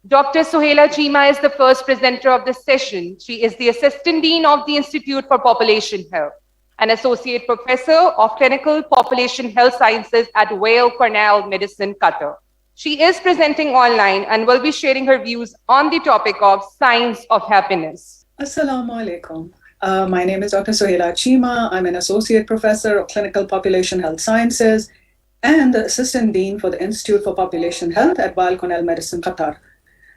Dr. Sohaila Chima is the first presenter of this session. She is the Assistant Dean of the Institute for Population Health, an Associate Professor of Clinical Population Health Sciences at Weill Cornell Medicine, Qatar. She is presenting online and will be sharing her views on the topic of signs of happiness. Assalamu alaikum. My name is Dr. Sohaila Chima. I'm an Associate Professor of Clinical Population Health Sciences and the Assistant Dean for the Institute for Population Health at Weill Cornell Medicine, Qatar.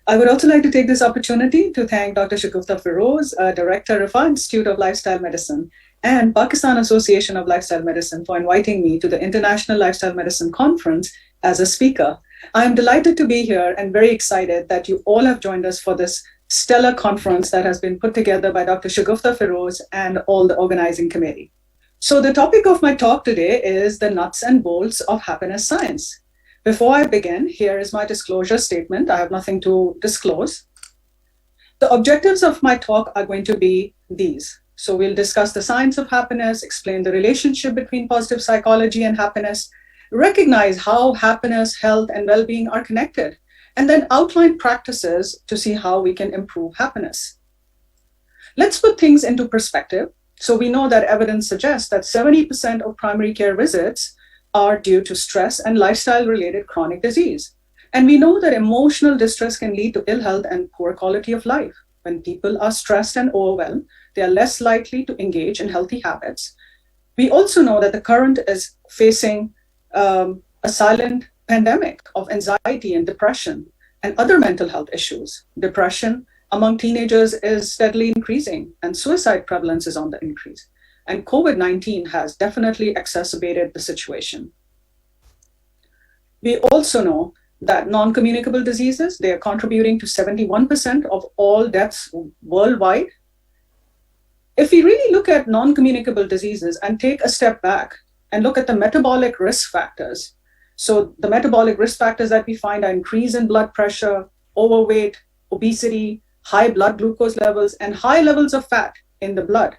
I would also like to take this opportunity to thank Dr. Shagufta Feroz, Director of our Institute of Lifestyle Medicine, and Pakistan Association of Lifestyle Medicine for inviting me to the International Lifestyle Medicine Conference as a speaker. I am delighted to be here and very excited that you all have joined us for this stellar conference that has been put together by Dr. Shagufta Feroz and all the organizing committee. So the topic of my talk today is the nuts and bolts of happiness science. Before I begin, here is my disclosure statement. I have nothing to disclose. The objectives of my talk are going to be these. So we'll discuss the science of happiness, explain the relationship between positive psychology and happiness, recognize how happiness, health, and well-being are connected, and then outline practices to see how we can improve happiness. Let's put things into perspective. So we know that evidence suggests that 70% of primary care visits are due to stress and lifestyle-related chronic disease. And we know that emotional distress can lead to ill health and poor quality of life. When people are stressed and overwhelmed, they are less likely to engage in healthy habits. We also know that the current is facing a silent pandemic of anxiety and depression and other mental health issues. Depression among teenagers is steadily increasing, and suicide prevalence is on the increase. And COVID-19 has definitely exacerbated the situation. We also know that non-communicable diseases, they are contributing to 71% of all deaths worldwide. If we really look at non-communicable diseases and take a step back and look at the metabolic risk factors, so the metabolic risk factors that we find are increase in blood pressure, overweight, obesity, high blood glucose levels, and high levels of fat in the blood.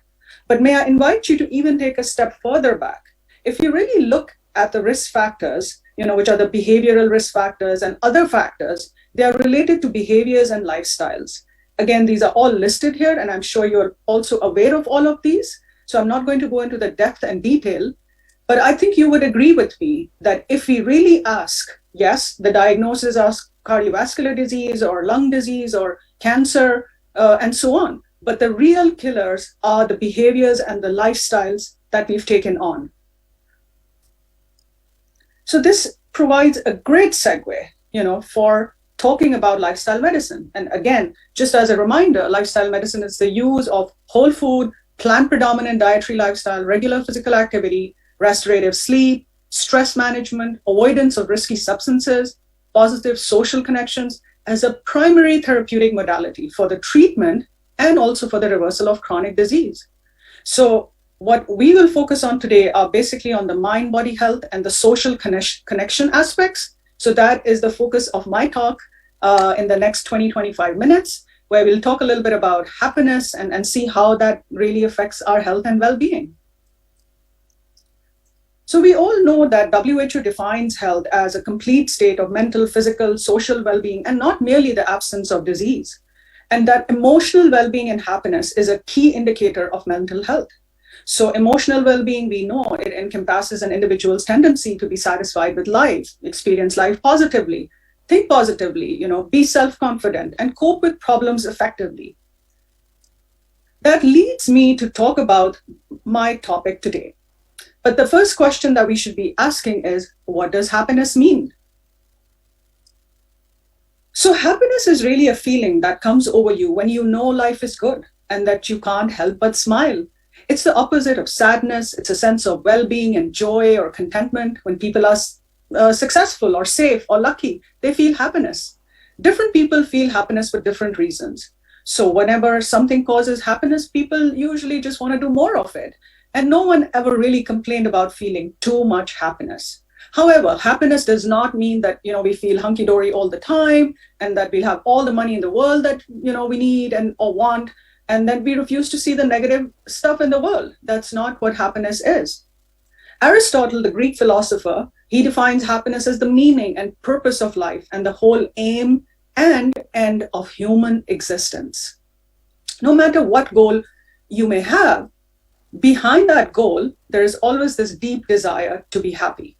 But may I invite you to even take a step further back. If you really look at the risk factors, which are the behavioral risk factors and other factors, they are related to behaviors and lifestyles. Again, these are all listed here, and I'm sure you're also aware of all of these. So I'm not going to go into the depth and detail, but I think you would agree with me that if we really ask, yes, the diagnosis of cardiovascular disease or lung disease or cancer and so on, but the real killers are the behaviors and the lifestyles that we've taken on. So this provides a great segue, for talking about lifestyle medicine. And again, just as a reminder, lifestyle medicine is the use of whole food, plant-predominant dietary lifestyle, regular physical activity, restorative sleep, stress management, avoidance of risky substances, positive social connections as a primary therapeutic modality for the treatment and also for the reversal of chronic disease. So what we will focus on today are basically on the mind-body health and the social connection aspects. So that is the focus of my talk in the next 20-25 minutes, where we'll talk a little bit about happiness and see how that really affects our health and well-being. So we all know that WHO defines health as a complete state of mental, physical, social well-being, and not merely the absence of disease. And that emotional well-being and happiness is a key indicator of mental health. So emotional well-being, we know it encompasses an individual's tendency to be satisfied with life, experience life positively, think positively, be self-confident, and cope with problems effectively. That leads me to talk about my topic today. But the first question that we should be asking is, what does happiness mean? So happiness is really a feeling that comes over you when you know life is good and that you can't help but smile. It's the opposite of sadness. It's a sense of well-being and joy or contentment. When people are successful or safe or lucky, they feel happiness. Different people feel happiness for different reasons. So whenever something causes happiness, people usually just want to do more of it. And no one ever really complained about feeling too much happiness. However, happiness does not mean that, we feel hunky-dory all the time and that we'll have all the money in the world that, we need or want, and that we refuse to see the negative stuff in the world. That's not what happiness is. Aristotle, the Greek philosopher, he defines happiness as the meaning and purpose of life and the whole aim and end of human existence. No matter what goal you may have, behind that goal, there is always this deep desire to be happy.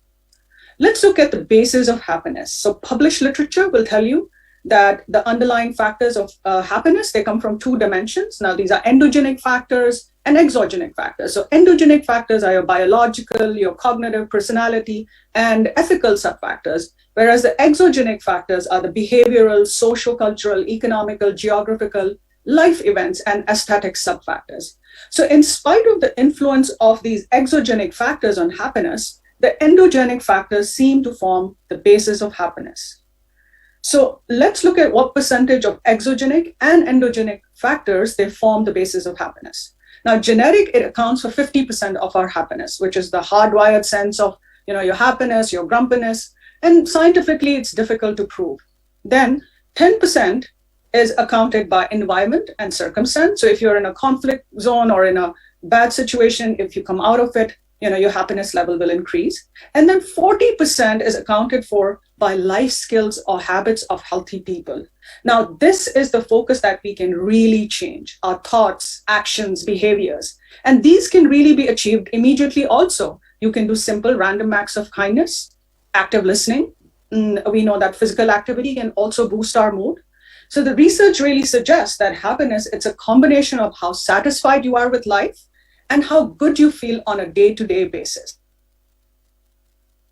Let's look at the basis of happiness. So published literature will tell you that the underlying factors of happiness, they come from two dimensions. Now, these are endogenic factors and exogenic factors. So endogenic factors are your biological, your cognitive, personality, and ethical subfactors, whereas the exogenic factors are the behavioral, social-cultural, economical, geographical, life events, and aesthetic subfactors. So in spite of the influence of these exogenic factors on happiness, the endogenic factors seem to form the basis of happiness. So let's look at what percentage of exogenic and endogenic factors they form the basis of happiness. Now, genetic, it accounts for 50% of our happiness, which is the hardwired sense of, your happiness, your grumpiness, and scientifically, it's difficult to prove. Then 10% is accounted by environment and circumstance. So if you're in a conflict zone or in a bad situation, if you come out of it, your happiness level will increase. And then 40% is accounted for by life skills or habits of healthy people. Now, this is the focus that we can really change, our thoughts, actions, behaviors. And these can really be achieved immediately also. You can do simple random acts of kindness, active listening. We know that physical activity can also boost our mood. So the research really suggests that happiness, it's a combination of how satisfied you are with life and how good you feel on a day-to-day basis.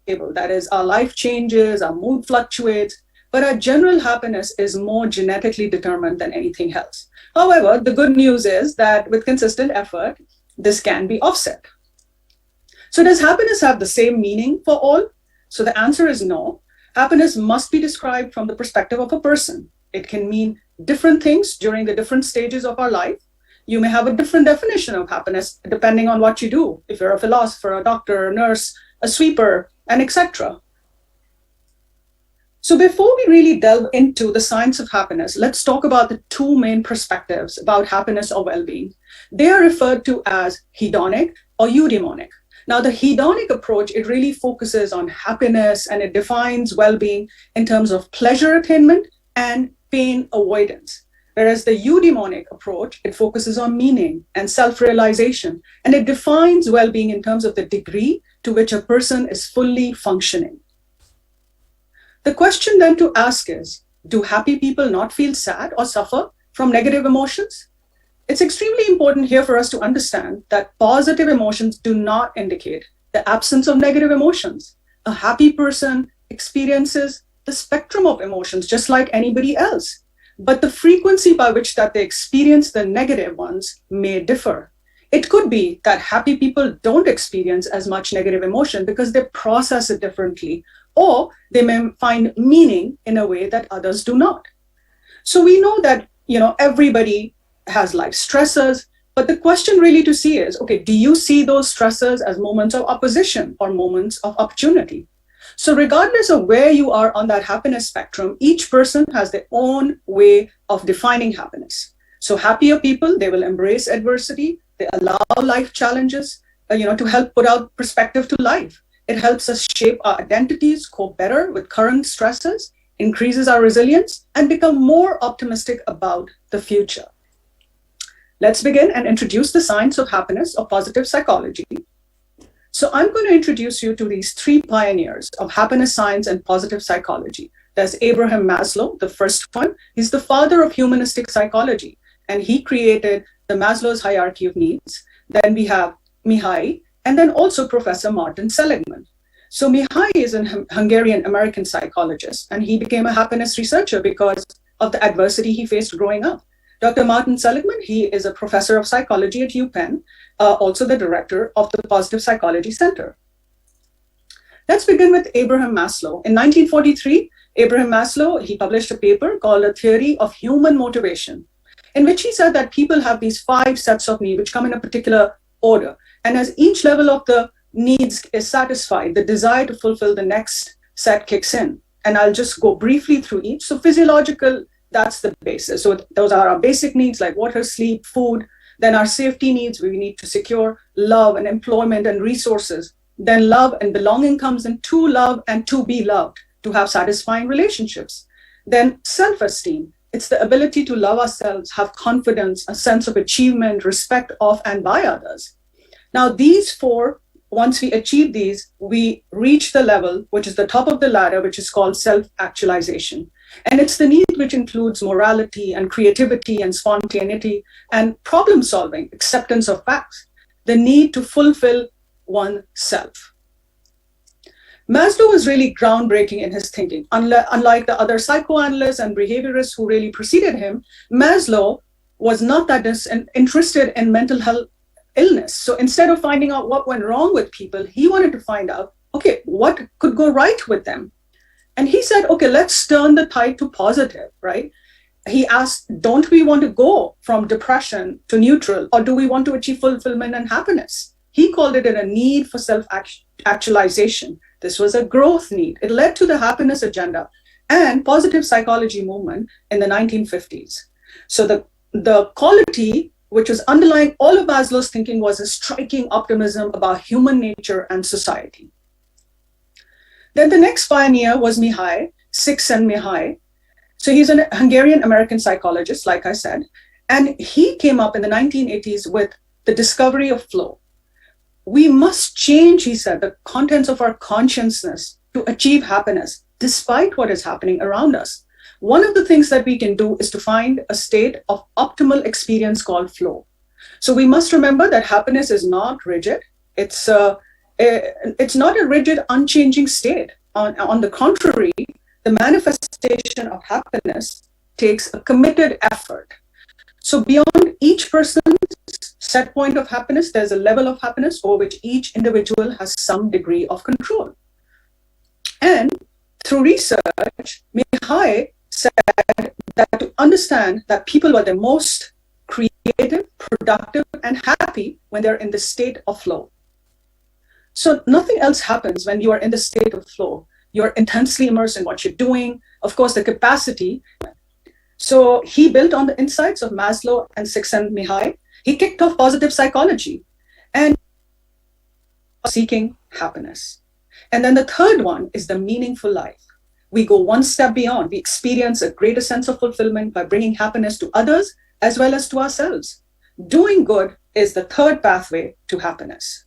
That is, our life changes, our mood fluctuates, but our general happiness is more genetically determined than anything else. However, the good news is that with consistent effort, this can be offset. So does happiness have the same meaning for all? So the answer is no. Happiness must be described from the perspective of a person. It can mean different things during the different stages of our life. You may have a different definition of happiness depending on what you do. If you're a philosopher, a doctor, a nurse, a sweeper, and etc. So before we really delve into the science of happiness, let's talk about the two main perspectives about happiness or well-being. They are referred to as hedonic or eudaimonic. Now, the hedonic approach, it really focuses on happiness and it defines well-being in terms of pleasure attainment and pain avoidance. Whereas the eudaimonic approach, it focuses on meaning and self-realization, and it defines well-being in terms of the degree to which a person is fully functioning. The question then to ask is, do happy people not feel sad or suffer from negative emotions? It's extremely important here for us to understand that positive emotions do not indicate the absence of negative emotions. A happy person experiences the spectrum of emotions just like anybody else. But the frequency by which that they experience the negative ones may differ. It could be that happy people don't experience as much negative emotion because they process it differently, or they may find meaning in a way that others do not. So we know that, everybody has life stressors, but the question really to see is, okay, do you see those stressors as moments of opposition or moments of opportunity? So regardless of where you are on that happiness spectrum, each person has their own way of defining happiness. So happier people, they will embrace adversity. They allow life challenges, to help put out perspective to life. It helps us shape our identities, cope better with current stresses, increases our resilience, and become more optimistic about the future. Let's begin and introduce the science of happiness or positive psychology. So I'm going to introduce you to these three pioneers of happiness science and positive psychology. There's Abraham Maslow, the first one. He's the father of humanistic psychology, and he created the Maslow's hierarchy of needs. Then we have Mihaly, and then also Professor Martin Seligman. So Mihaly is a Hungarian-American psychologist, and he became a happiness researcher because of the adversity he faced growing up. Dr. Martin Seligman, he is a professor of psychology at UPenn, also the director of the Positive Psychology Center. Let's begin with Abraham Maslow. In 1943, Abraham Maslow, he published a paper called A Theory of Human Motivation, in which he said that people have these 5 sets of needs, which come in a particular order. And as each level of the needs is satisfied, the desire to fulfill the next set kicks in. And I'll just go briefly through each. So physiological, that's the basis. So those are our basic needs like water, sleep, food. Then our safety needs, we need to secure love and employment and resources. Then love and belonging comes in, to love and to be loved, to have satisfying relationships. Then self-esteem. It's the ability to love ourselves, have confidence, a sense of achievement, respect of and by others. Now, these four, once we achieve these, we reach the level, which is the top of the ladder, which is called self-actualization. And it's the need which includes morality and creativity and spontaneity and problem solving, acceptance of facts, the need to fulfill oneself. Maslow was really groundbreaking in his thinking. Unlike the other psychoanalysts and behaviorists who really preceded him, Maslow was not that interested in mental health illness. So instead of finding out what went wrong with people, he wanted to find out, okay, what could go right with them? And he said, okay, let's turn the tide to positive, right? He asked, don't we want to go from depression to neutral, or do we want to achieve fulfillment and happiness? He called it a need for self-actualization. This was a growth need. It led to the happiness agenda and positive psychology movement in the 1950s. So the quality which was underlying all of Maslow's thinking was a striking optimism about human nature and society. Then the next pioneer was Mihaly, Cikszentmihaly. So he's a Hungarian-American psychologist, like I said, and he came up in the 1980s with the discovery of flow. We must change, he said, the contents of our consciousness to achieve happiness, despite what is happening around us. One of the things that we can do is to find a state of optimal experience called flow. So we must remember that happiness is not rigid. It's not a rigid, unchanging state. On the contrary, the manifestation of happiness takes a committed effort. So beyond each person's set point of happiness, there's a level of happiness over which each individual has some degree of control. And through research, Mihaly said that to understand that people are the most creative, productive, and happy when they're in the state of flow. So nothing else happens when you are in the state of flow. You're intensely immersed in what you're doing. Of course, the capacity. So he built on the insights of Maslow and Cikszentmihaly. He kicked off positive psychology and seeking happiness. And then the third one is the meaningful life. We go one step beyond. We experience a greater sense of fulfillment by bringing happiness to others as well as to ourselves. Doing good is the third pathway to happiness.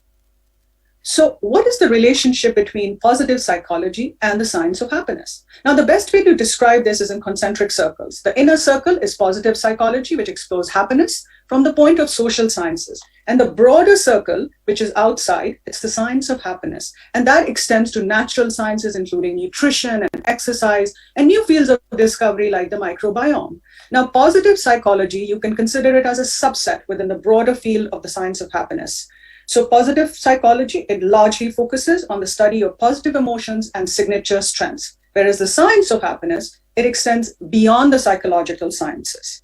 So what is the relationship between positive psychology and the science of happiness? Now, the best way to describe this is in concentric circles. The inner circle is positive psychology, which explores happiness from the point of social sciences. And the broader circle, which is outside, it's the science of happiness. And that extends to natural sciences, including nutrition and exercise, and new fields of discovery like the microbiome. Now, positive psychology, you can consider it as a subset within the broader field of the science of happiness. So positive psychology, it largely focuses on the study of positive emotions and signature strengths, whereas the science of happiness, it extends beyond the psychological sciences.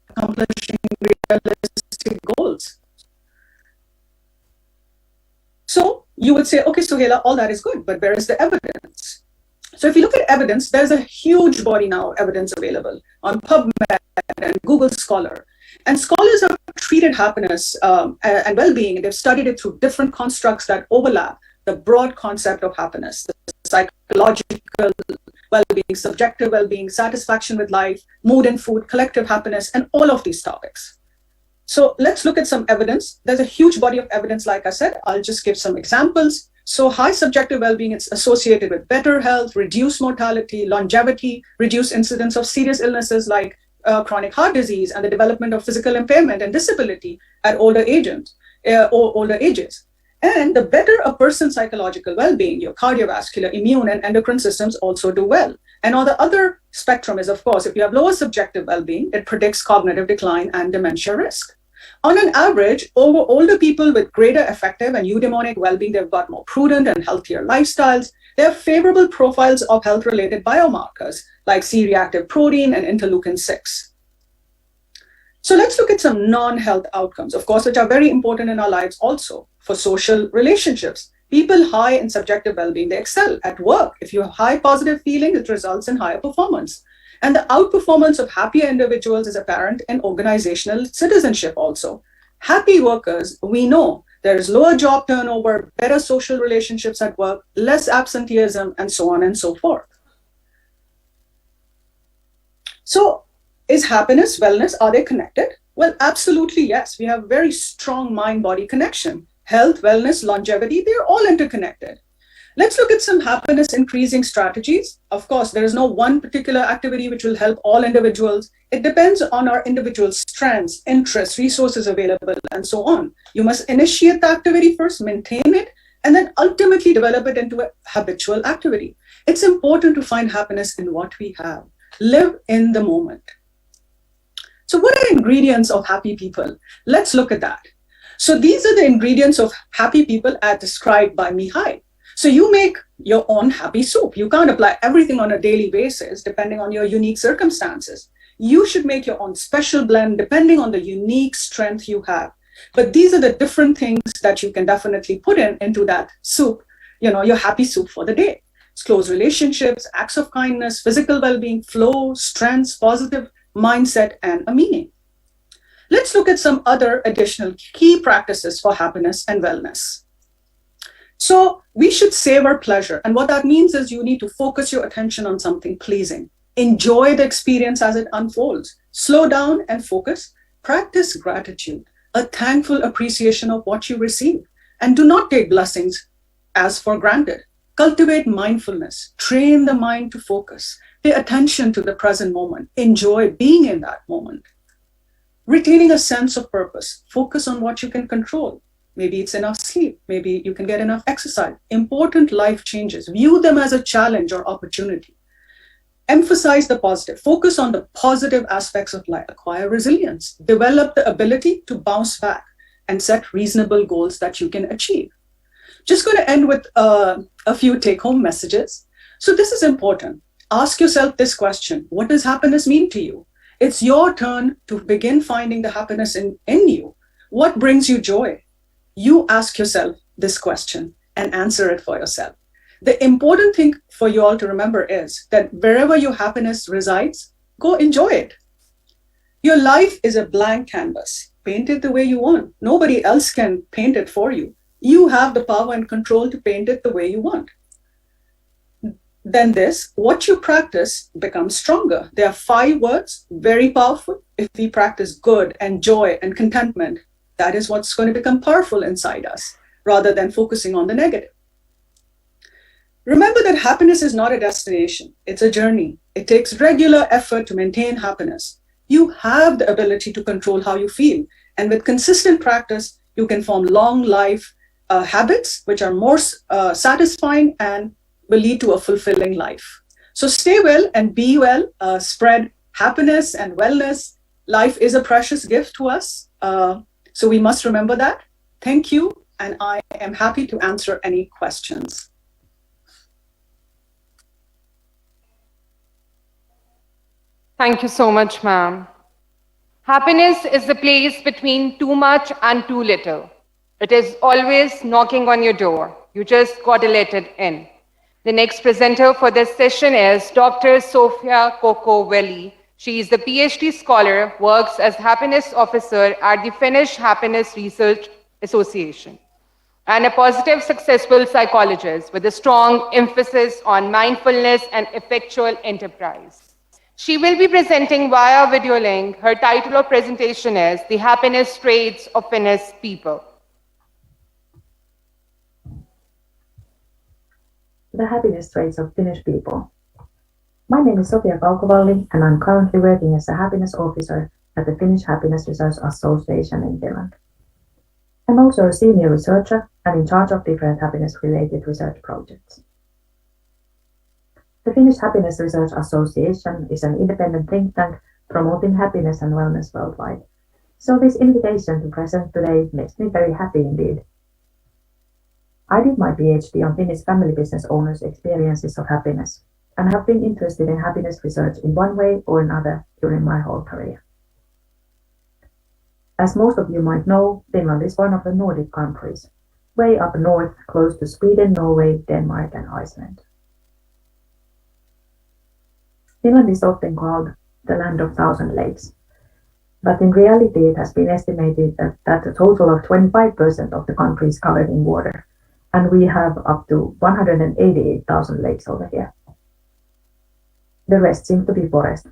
Accomplishing realistic goals. So you would say, okay, Suhaila, all that is good, but where is the evidence? So if you look at evidence, there's a huge body now of evidence available on PubMed and Google Scholar. And scholars have treated happiness and well-being, and they've studied it through different constructs that overlap the broad concept of happiness, the psychological well-being, subjective well-being, satisfaction with life, mood and food, collective happiness, and all of these topics. So let's look at some evidence. There's a huge body of evidence, like I said. I'll just give some examples. So high subjective well-being is associated with better health, reduced mortality, longevity, reduced incidence of serious illnesses like chronic heart disease, and the development of physical impairment and disability at older ages. And the better a person's psychological well-being, your cardiovascular, immune, and endocrine systems also do well. And on the other spectrum is, of course, if you have lower subjective well-being, it predicts cognitive decline and dementia risk. On an average, older people with greater affective and eudaimonic well-being, they've got more prudent and healthier lifestyles. They have favorable profiles of health-related biomarkers like C-reactive protein and interleukin-6. So let's look at some non-health outcomes, of course, which are very important in our lives also for social relationships. People high in subjective well-being, they excel at work. If you have high positive feeling, it results in higher performance. And the outperformance of happier individuals is apparent in organizational citizenship also. Happy workers, we know There is lower job turnover, better social relationships at work, less absenteeism, and so on and so forth. So is happiness, wellness, are they connected? Well, absolutely, yes. We have very strong mind-body connection. Health, wellness, longevity, they're all interconnected. Let's look at some happiness increasing strategies. Of course, there is no one particular activity which will help all individuals. It depends on our individual strengths, interests, resources available, and so on. You must initiate the activity first, maintain it, and then ultimately develop it into a habitual activity. It's important to find happiness in what we have. Live in the moment. So what are ingredients of happy people? Let's look at that. So these are the ingredients of happy people as described by Mihaly. So you make your own happy soup. You can't apply everything on a daily basis depending on your unique circumstances. You should make your own special blend depending on the unique strength you have. But these are the different things that you can definitely put into that soup, your happy soup for the day. It's close relationships, acts of kindness, physical well-being, flow, strengths, positive mindset, and a meaning. Let's look at some other additional key practices for happiness and wellness. So we should savor pleasure. And what that means is you need to focus your attention on something pleasing. Enjoy the experience as it unfolds. Slow down and focus. Practice gratitude, a thankful appreciation of what you receive. And do not take blessings as for granted. Cultivate mindfulness. Train the mind to focus. Pay attention to the present moment. Enjoy being in that moment. Retaining a sense of purpose. Focus on what you can control. Maybe it's enough sleep. Maybe you can get enough exercise. Important life changes. View them as a challenge or opportunity. Emphasize the positive. Focus on the positive aspects of life. Acquire resilience. Develop the ability to bounce back and set reasonable goals that you can achieve. Just going to end with a few take-home messages. So this is important. Ask yourself this question. What does happiness mean to you? It's your turn to begin finding the happiness in you. What brings you joy? You ask yourself this question and answer it for yourself. The important thing for you all to remember is that wherever your happiness resides, go enjoy it. Your life is a blank canvas. Paint it the way you want. Nobody else can paint it for you. You have the power and control to paint it the way you want. Then what you practice becomes stronger. There are 5 words, very powerful. If we practice good and joy and contentment, that is what's going to become powerful inside us, rather than focusing on the negative. Remember that happiness is not a destination. It's a journey. It takes regular effort to maintain happiness. You have the ability to control how you feel. And with consistent practice, you can form long life habits, which are more satisfying and will lead to a fulfilling life. So stay well and be well. Spread happiness and wellness. Life is a precious gift to us. So we must remember that. Thank you. And I am happy to answer any questions. Thank you so much, ma'am. Happiness is the place between too much and too little. It is always knocking on your door. You just got to let it in. The next presenter for this session is Dr. Sofia Kokovelli. She is the PhD scholar, works as happiness officer at the Finnish Happiness Research Association, and a positive, successful psychologist with a strong emphasis on mindfulness and effectual enterprise. She will be presenting via video link. Her title of presentation is The Happiness Traits of Finnish People. The happiness traits of Finnish people. My name is Sofia Kaukovalli, and I'm currently working as a happiness officer at the Finnish Happiness Research Association in Finland. I'm also a senior researcher and in charge of different happiness-related research projects. The Finnish Happiness Research Association is an independent think tank promoting happiness and wellness worldwide. So this invitation to present today makes me very happy indeed. I did my PhD on Finnish family business owners' experiences of happiness, and have been interested in happiness research in one way or another during my whole career. As most of you might know, Finland is one of the Nordic countries, way up north, close to Sweden, Norway, Denmark, and Iceland. Finland is often called the land of thousand lakes. But in reality, it has been estimated that a total of 25% of the country is covered in water, and we have up to 188,000 lakes over here. The rest seem to be forest.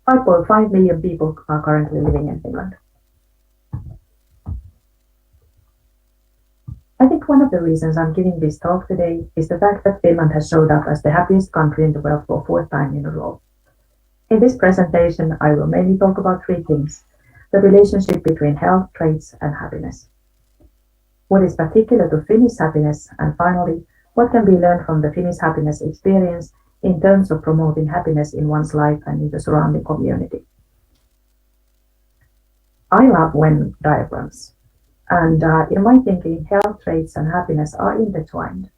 5.5 million people are currently living in Finland. I think one of the reasons I'm giving this talk today is the fact that Finland has showed up as the happiest country in the world for 4th time in a row. In this presentation, I will mainly talk about 3 things: the relationship between health, traits, and happiness, what is particular to Finnish happiness, and finally, what can be learned from the Finnish happiness experience in terms of promoting happiness in one's life and in the surrounding community. I love Venn diagrams, and in my thinking, health, traits, and happiness are intertwined.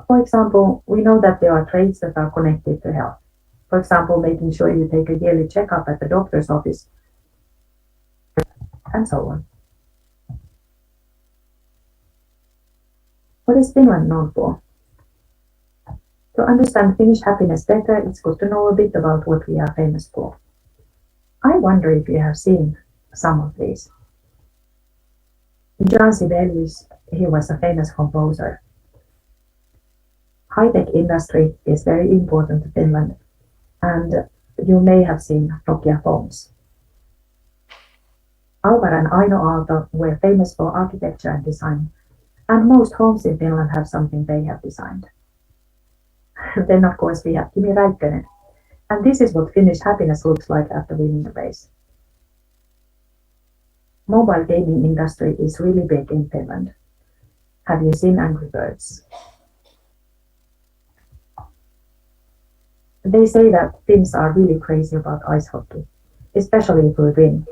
For example, we know that there are traits that are connected to health. For example, making sure you take a yearly checkup at the doctor's office, and so on. What is Finland known for? To understand Finnish happiness better, it's good to know a bit about what we are famous for. I wonder if you have seen some of these. John Sibelius, he was a famous composer. High-tech industry is very important to Finland, and you may have seen Nokia phones. Alvar and Aino Aalto were famous for architecture and design, and most homes in Finland have something they have designed. Then of course we have Kimi Räikkönen, and this is what Finnish happiness looks like after winning the race. Mobile gaming industry is really big in Finland. Have you seen Angry Birds? They say that Finns are really crazy about ice hockey, especially if we win.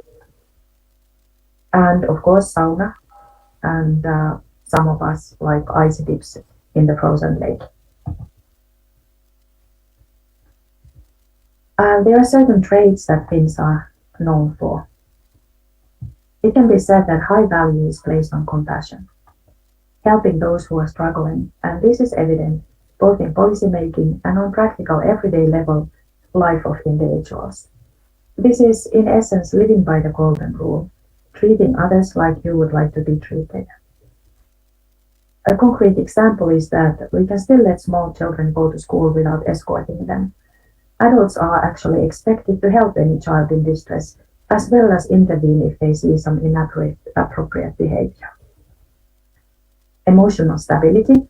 And of course sauna, and some of us like ice dips in the frozen lake. There are certain traits that Finns are known for. It can be said that high value is placed on compassion, helping those who are struggling, and this is evident both in policy making and on practical everyday level life of individuals. This is in essence living by the golden rule, treating others like you would like to be treated. A concrete example is that we can still let small children go to school without escorting them. Adults are actually expected to help any child in distress, as well as intervene if they see some inappropriate behavior. Emotional stability.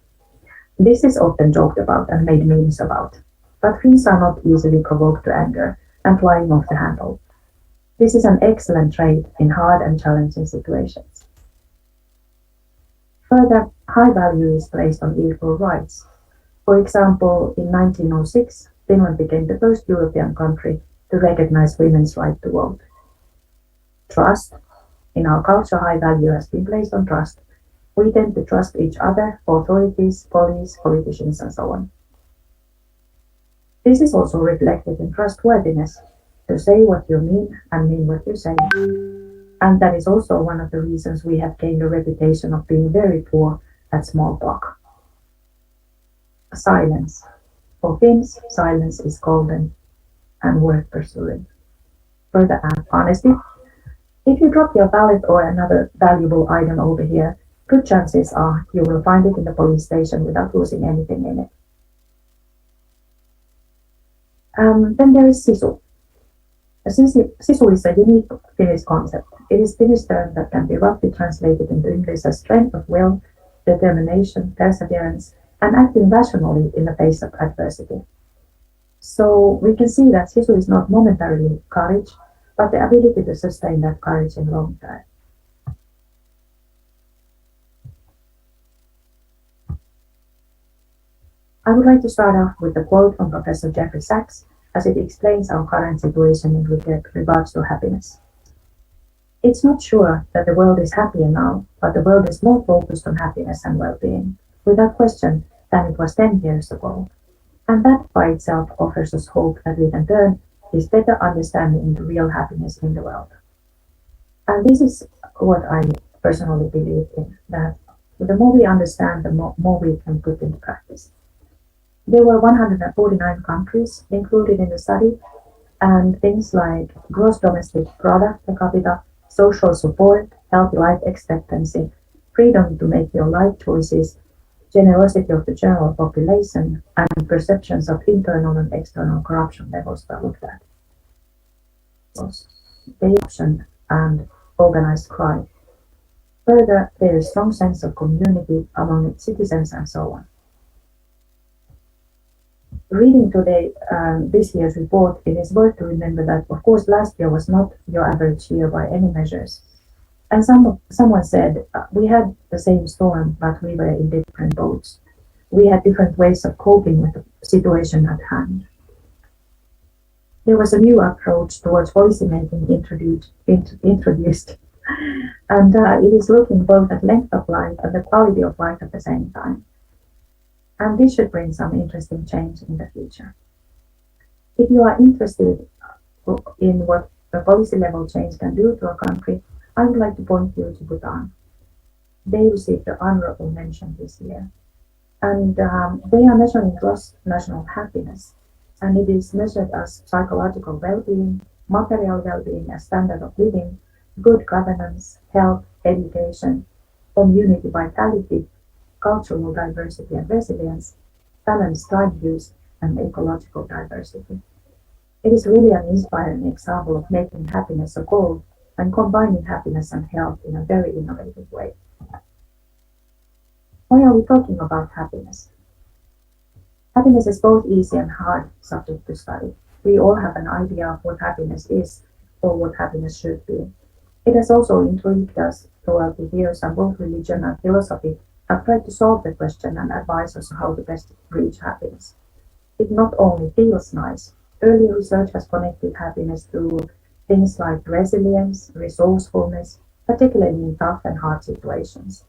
This is often joked about and made memes about, but Finns are not easily provoked to anger and flying off the handle. This is an excellent trait in hard and challenging situations. Further, high value is placed on equal rights. For example, in 1906, Finland became the first European country to recognize women's right to vote. Trust. In our culture, high value has been placed on trust. We tend to trust each other, authorities, police, politicians, and so on. This is also reflected in trustworthiness, to say what you mean and mean what you say. And that is also one of the reasons we have gained a reputation of being very poor at small talk. Silence. For Finns, silence is golden and worth pursuing. Further, honesty. If you drop your wallet or another valuable item over here, good chances are you will find it in the police station without losing anything in it. Then there is sisu. Sisu is a unique Finnish concept. It is a Finnish term that can be roughly translated into English as strength of will, determination, perseverance, and acting rationally in the face of adversity. So we can see that sisu is not momentarily courage, but the ability to sustain that courage in long term. I would like to start off with a quote from Professor Jeffrey Sachs, as it explains our current situation in regards to happiness. It's not sure that the world is happier now, but the world is more focused on happiness and well-being, without question, than it was 10 years ago. And that by itself offers us hope that we can turn this better understanding into real happiness in the world. And this is what I personally believe in, that the more we understand, the more we can put into practice. There were 149 countries included in the study, And things like gross domestic product per capita, social support, healthy life expectancy, freedom to make your life choices, generosity of the general population, and perceptions of internal and external corruption levels were looked at. Corruption and organized crime. Further, there is a strong sense of community among its citizens and so on. Reading today this year's report, it is worth to remember that, of course, last year was not your average year by any measures. And someone said, we had the same storm, but we were in different boats. We had different ways of coping with the situation at hand. There was a new approach towards policymaking introduced, and it is looking both at length of life and the quality of life at the same time. And this should bring some interesting change in the future. If you are interested in what a policy level change can do to a country, I would like to point you to Bhutan. They received the honorable mention this year. And they are measuring gross national happiness. And it is measured as psychological well-being, material well-being as standard of living, good governance, health, education, community vitality, cultural diversity and resilience, balanced time use, and ecological diversity. It is really an inspiring example of making happiness a goal and combining happiness and health in a very innovative way. Why are we talking about happiness? Happiness is both easy and hard subject to study. We all have an idea of what happiness is or what happiness should be. It has also intrigued us throughout the years, and both religion and philosophy have tried to solve the question and advise us how to best reach happiness. It not only feels nice. Early research has connected happiness to things like resilience, resourcefulness, particularly in tough and hard situations,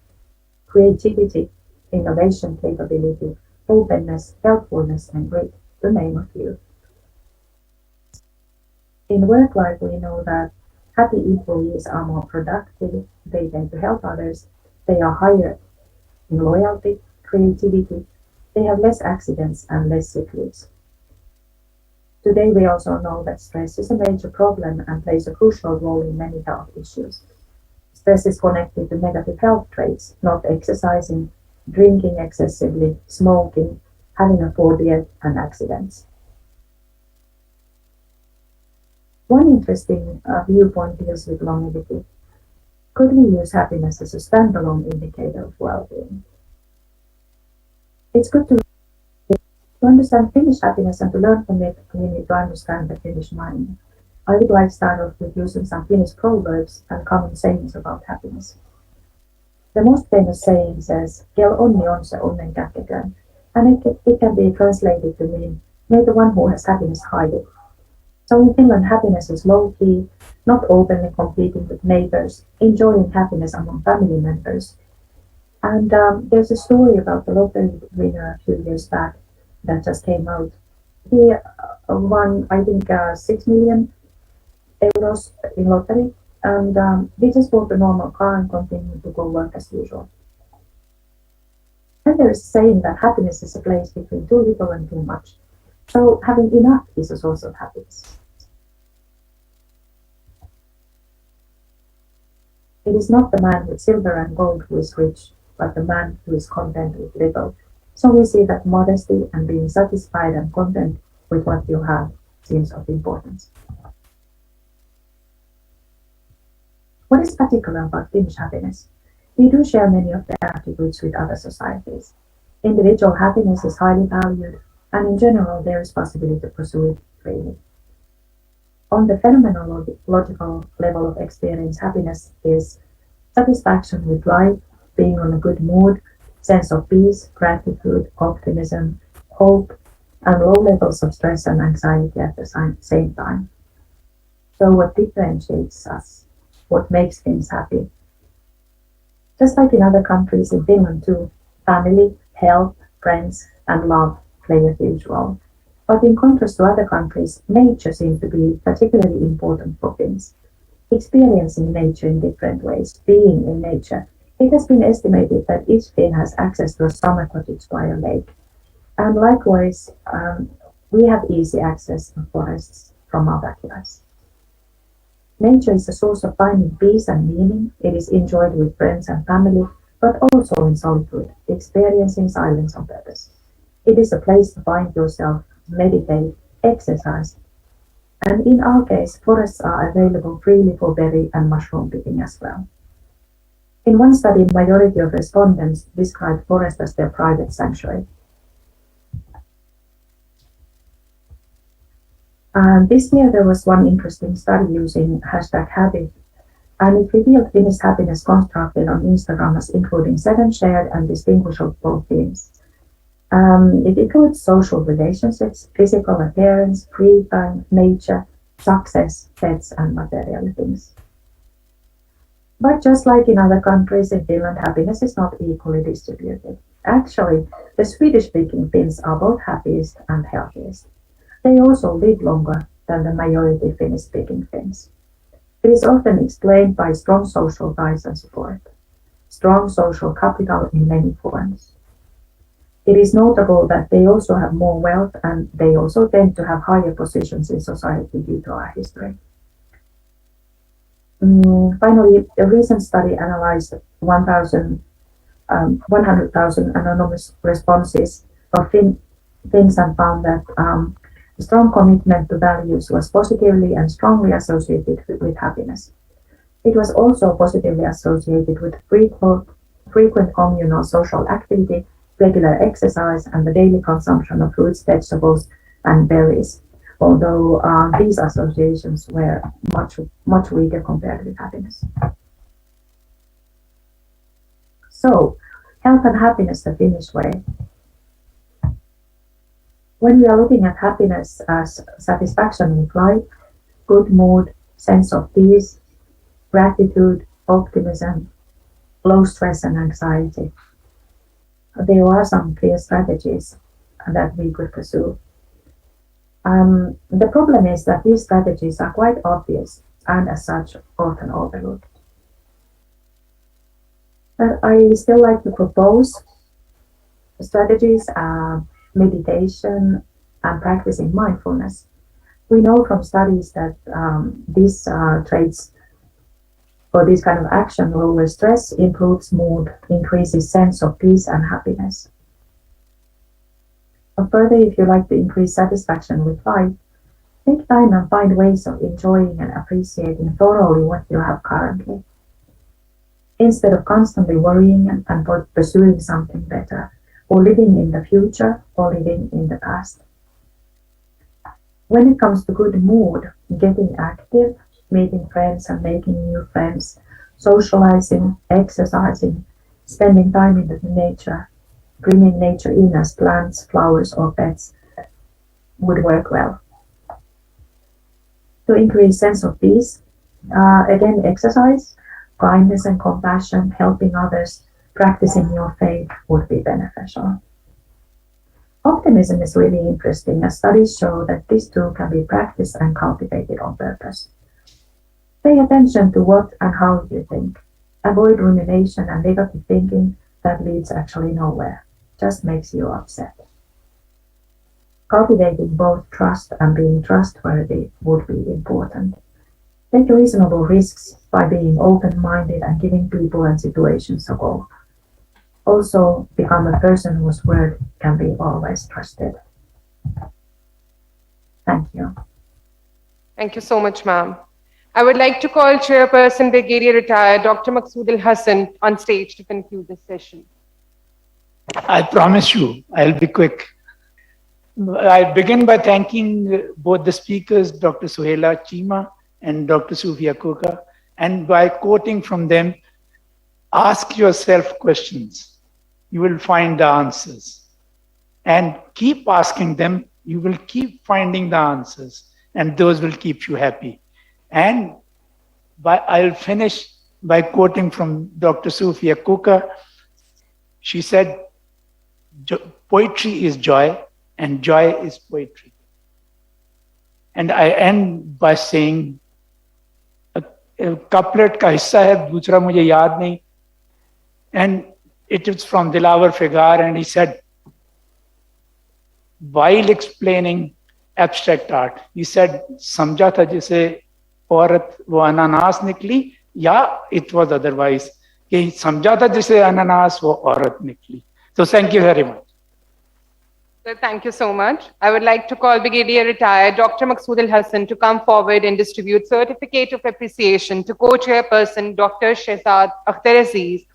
creativity, innovation capability, openness, helpfulness, and grit, to name a few. In work life, we know that happy employees are more productive, they tend to help others, they are higher in loyalty, creativity, they have less accidents and less sick leaves. Today, we also know that stress is a major problem and plays a crucial role in many health issues. Stress is connected to negative health traits, not exercising, drinking excessively, smoking, having a poor diet, and accidents. One interesting viewpoint deals with longevity. Could we use happiness as a standalone indicator of well-being? It's good to understand Finnish happiness and to learn from it, we need to understand the Finnish mind. I would like to start off with using some Finnish proverbs and common sayings about happiness. The most famous saying says, "Kel onni on se onnen kätkeköön," and it can be translated to mean, "May the one who has happiness hide it." So in Finland, happiness is low-key, not openly competing with neighbors, enjoying happiness among family members. And there's a story about the lottery winner a few years back that just came out. He won, I think, 6 million euros in lottery, and he just bought a normal car and continued to go work as usual. And there is a saying that happiness is a place between too little and too much. So having enough is a source of happiness. It is not the man with silver and gold who is rich, but the man who is content with little. So we see that modesty and being satisfied and content with what you have seems of importance. What is particular about Finnish happiness? We do share many of the attributes with other societies. Individual happiness is highly valued, and in general there is possibility to pursue it freely. On the phenomenological level of experience, happiness is satisfaction with life, being on a good mood, sense of peace, gratitude, optimism, hope, and low levels of stress and anxiety at the same time. So what differentiates us? What makes things happy? Just like in other countries, in Finland too, family, health, friends, and love play a huge role. But in contrast to other countries, nature seems to be particularly important for Finns. Experiencing nature in different ways, being in nature, it has been estimated that each Finn has access to a summer cottage by a lake. And likewise, we have easy access to forests, from our backyards. Nature is a source of finding peace and meaning. It is enjoyed with friends and family, but also in solitude, experiencing silence on purpose. It is a place to find yourself, meditate, exercise, and in our case, forests are available freely for berry and mushroom picking as well. In one study, majority of respondents described forest as their private sanctuary. And this year there was one interesting study using #habit, and it revealed Finnish happiness constructed on Instagram as including 7 shared and distinguishable themes. It includes social relationships, physical appearance, free time, nature, success, pets, and material things. But just like in other countries, in Finland, happiness is not equally distributed. Actually, the Swedish-speaking Finns are both happiest and healthiest. They also live longer than the majority Finnish-speaking Finns. It is often explained by strong social ties and support, strong social capital in many forms. It is notable that they also have more wealth and they also tend to have higher positions in society due to our history. Finally, a recent study analyzed 100,000 anonymous responses of Finns and found that a strong commitment to values was positively and strongly associated with happiness. It was also positively associated with frequent communal social activity, regular exercise, and the daily consumption of fruits, vegetables, and berries, although these associations were much weaker compared with happiness. So, health and happiness the Finnish way. When we are looking at happiness as satisfaction with life, good mood, sense of peace, gratitude, optimism, low stress and anxiety, there are some clear strategies that we could pursue. The problem is that these strategies are quite obvious and as such often overlooked. But I still like to propose strategies, meditation and practicing mindfulness. We know from studies that these traits or this kind of action lowers stress, improves mood, increases sense of peace and happiness. Further, if you like to increase satisfaction with life, take time and find ways of enjoying and appreciating thoroughly what you have currently, instead of constantly worrying and pursuing something better, or living in the future or living in the past. When it comes to good mood, getting active, meeting friends and making new friends, socializing, exercising, spending time in the nature, bringing nature in as plants, flowers, or pets would work well. To increase sense of peace, again, exercise, kindness and compassion, helping others, practicing your faith would be beneficial. Optimism is really interesting, as studies show that this too can be practiced and cultivated on purpose. Pay attention to what and how you think. Avoid rumination and negative thinking that leads actually nowhere, just makes you upset. Cultivating both trust and being trustworthy would be important. Take reasonable risks by being open-minded and giving people and situations a go. Also, become a person whose word can be always trusted. Thank you. Thank you so much, ma'am. I would like to call Chairperson Brigadier Retired Dr. Maqsood Al-Hassan on stage to conclude this session. I promise you, I'll be quick. I begin by thanking both the speakers, Dr. Suhaila Chima and Dr. Sufia Koka, and by quoting from them, ask yourself questions. You will find the answers. And keep asking them, you will keep finding the answers, and those will keep you happy. And I'll finish by quoting from Dr. Sufia Koka. She said, poetry is joy, and joy is poetry. And I end by saying, a couplet का हिस्सा है, दूसरा मुझे याद नहीं. And it is from Dilawar Figar, and he said, while explaining abstract art. He said, समझा था जैसे औरत वो अनानास निकली या it was otherwise. कि समझा था जैसे अनानास वो औरत निकली. So thank you very much. So thank you so much. I would like to call Brigadier Retired Dr. Maqsood Al-Hassan to come forward and distribute Certificate of Appreciation to Co-Chairperson Dr. Shehzad Akhtar Aziz.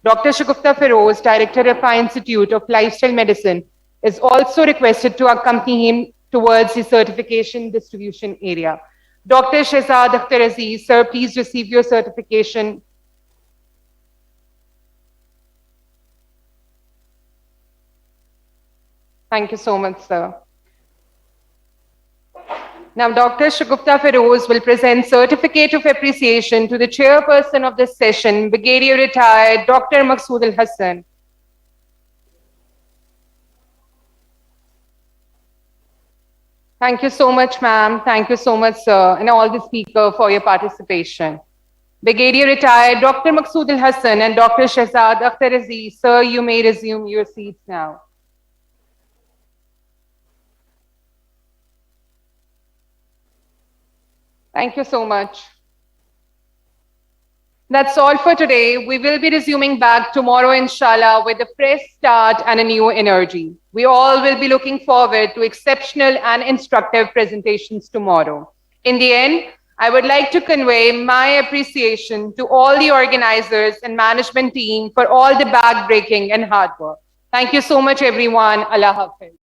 Dr. Shagufta Feroz, Director of our Institute of Lifestyle Medicine, is also requested to accompany him towards the certification distribution area. Dr. Shehzad Akhtar Aziz, sir, please receive your certification. Thank you so much, sir. Now, Dr. Shagufta Feroz will present Certificate of Appreciation to the chairperson of this session, Brigadier Retired Dr. Maqsood Al-Hassan. Thank you so much, ma'am. Thank you so much, sir, and all the speakers for your participation. Brigadier Retired Dr. Maqsood Al-Hassan and Dr. Shehzad Akhtar Aziz, sir, you may resume your seats now. Thank you so much. That's all for today. We will be resuming back tomorrow, inshallah, with a fresh start and a new energy. We all will be looking forward to exceptional and instructive presentations tomorrow. In the end, I would like to convey my appreciation to all the organizers and management team for all the back-breaking and hard work. Thank you so much, everyone. Allah Hafiz.